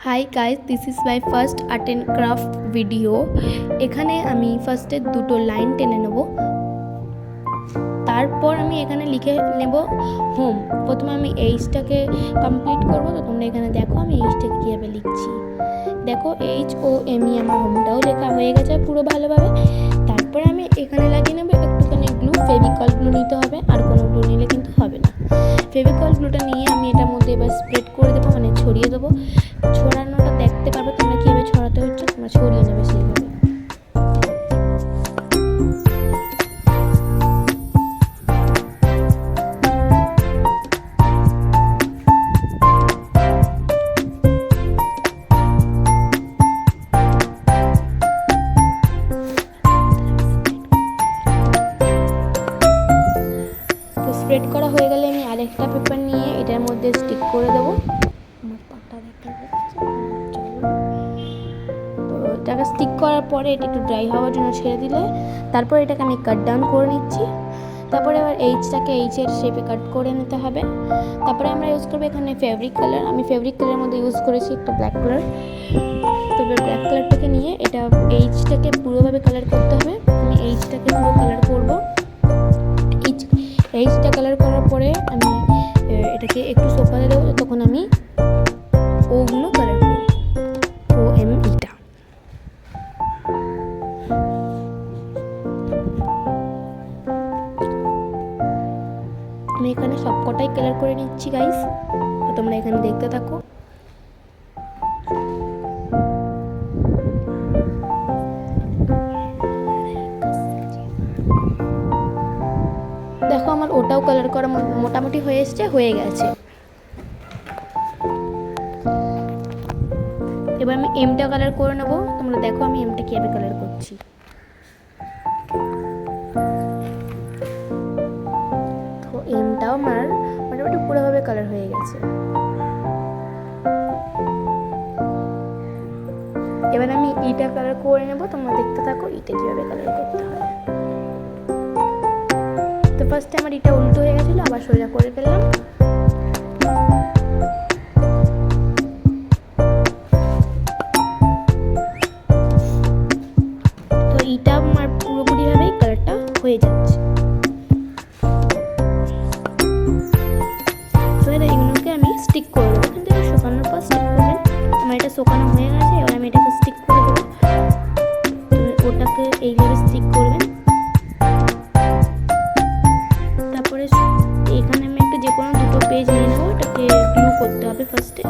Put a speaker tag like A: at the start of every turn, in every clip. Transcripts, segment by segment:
A: Hi guys, this is my first art and craft video. এখানে আমি ফার্স্টে দুটো লাইন টেনে নেব, তারপর আমি এখানে লিখে নেব হোম। প্রথমে আমি এইচটাকে কমপ্লিট করব, তো তোমরা এখানে দেখো আমি এইচটাকে কীভাবে লিখছি। দেখো HOME আমার হোমটাও লেখা হয়ে গেছে পুরো ভালোভাবে। তারপরে আমি এখানে লাগিয়ে নেব একটুখানি গ্লু, ফেভিকল গ্লু নিতে হবে, আর কোনো গ্লু নিলে কিন্তু হবে না। ফেভিকল গ্লুটা নিয়ে আমি এটার মধ্যে এবার স্প্রেড করে দেবো, মানে ছড়িয়ে দেবো। ছড়ানোটা দেখতে পারবে তোমরা কীভাবে ছড়াতে হচ্ছে, তোমরা ছড়িয়ে নেবে সেইভাবে। স্প্রেড করা হয়ে গেলে আমি আরেকটা পেপার নিয়ে এটার মধ্যে স্টিক করে দেবো। আমার পাটা দেখা যাচ্ছে, তো এটাকে স্টিক করার পরে এটা একটু ড্রাই হওয়ার জন্য ছেড়ে দিলে তারপর এটাকে আমি কাট ডাউন করে নিচ্ছি। তারপরে এবার এইচটাকে এইচের শেপে কাট করে নিতে হবে। তারপরে আমরা ইউজ করবো এখানে ফেব্রিক কালার। আমি ফেব্রিক কালারের মধ্যে ইউজ করেছি একটা ব্ল্যাক কালার। তো এবার ব্ল্যাক কালারটাকে নিয়ে এটা এইচটাকে পুরোভাবে কালার করতে হবে। আমি এইচটাকে পুরো কালার করবো। এইচটা কালার করার পরে আমি এটাকে একটু শুকাতে দেবো, তখন আমি ওগুলো কালার করব, OMEটা। আমি এখানে সবকটাই কালার করে নিচ্ছি গাইস, তো তোমরা এখানে দেখতে থাকো। দেখো আমার ওটাও কালার করা মোটামুটি হয়ে গেছে। এবার আমি এমটা কালার করে নেবো। তোমরা দেখো আমি এমটা কিভাবে কালার করছি। তো এমটাও আমার মোটামুটি পুরোভাবে কালার হয়ে গেছে। এবার আমি ইটা কালার করে নেবো, তোমরা দেখতে থাকো ইটা কিভাবে কালার করতে হয়। তো ফার্স্টে আমার এটা উল্টো হয়ে গেছিলো, আবার সোজা করে ফেললাম। তো এটা আমার পুরোপুরিভাবেই কালারটা হয়ে যাচ্ছে। তো এগুলোকে আমি স্টিক করে দেবো, কিন্তু এটা শুকানোর পর স্টিক করবেন। আমার এটা শুকানো হয়ে গেছে, এবার আমি এটাকে স্টিক করে দেবো। তো ওটাকে এইভাবে স্টিক করবেন। তারপরে এখানে আমি একটা যে কোনো দুটো পেজ নিয়ে নেবো, এটাকে গ্লু করতে হবে ফার্স্টে।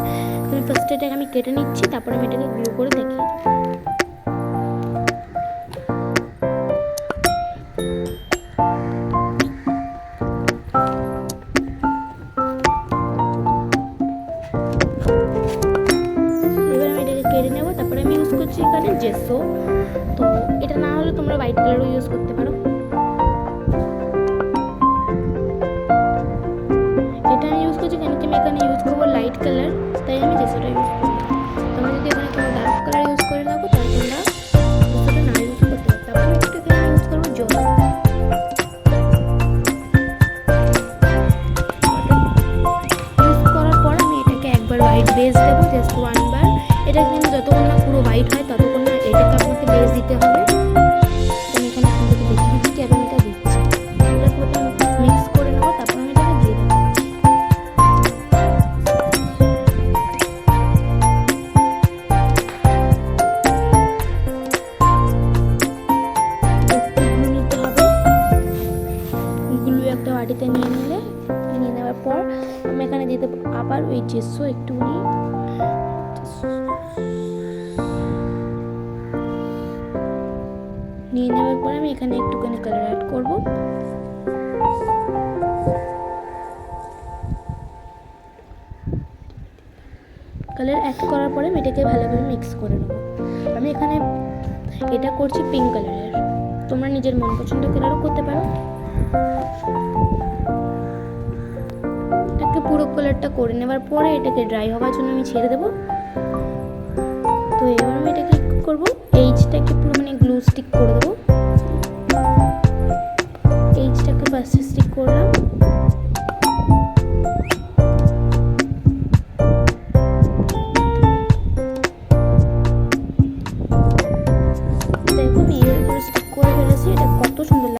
A: এটাকে আমি কেটে নিচ্ছি, তারপরে আমি এটাকে গ্লু করে দেখিয়ে দেবো। এবার আমি এটাকে কেটে নেবো, তারপরে আমি ইউজ করছি এখানে জেসো। তো এটা না হলে তোমরা হোয়াইট কালারও ইউজ করতে পারো। এটা আমি ইউজ করছি কেন কি আমি এখানে ইউজ করবো লাইট কালার, তাই আমি জেসোটা ইউজ করবো। তোমরা যদি এখানে কোনো ডার্ক কালার ইউজ করে থাকো তাহলে তোমরা জেসোটা না ইউজ করতে পারো। তারপর আমি এটাকে ইউজ করবো জল। ইউজ করার পর আমি এটাকে একবার হোয়াইট বেস দেবো, জাস্ট ওয়ানবার। এটা কিন্তু যতক্ষণ না পুরো হোয়াইট হয় ততক্ষণ না এটাকে আপনাকে বেস দিতে হবে। আমি এখানে আপনাদেরকে দেখিয়ে দিচ্ছি কীভাবে আমি এটা দিচ্ছি। এটা পুরোটা মিক্স করে নেবো, তারপর আমি এটাকে দিয়ে দেবো। নিতে হবে গুলো একটা বাটিতে নিয়ে নেওয়ার পর আমি এখানে দিয়ে দেবো আবার ওই জেসো একটুখানি। নিয়ে নেওয়ার পর আমি এখানে একটুখানি কালার অ্যাড করব। কালার অ্যাড করার পরে আমি এটাকে ভালোভাবে মিক্স করে নেব। আমি এখানে এটা করছি পিঙ্ক কালারের, তোমরা নিজের মন পছন্দ কালারও করতে পারো। এটাকে পুরো কালারটা করে নেওয়ার পরে এটাকে ড্রাই হওয়ার জন্য আমি ছেড়ে দেবো। তো এবার আমি এটাকে কি করবো, এইচটাকে পুরো মানে গ্লু স্টিক করে দেবো। এইচটাকে ফার্স্টে স্টিক করলাম। কত সুন্দর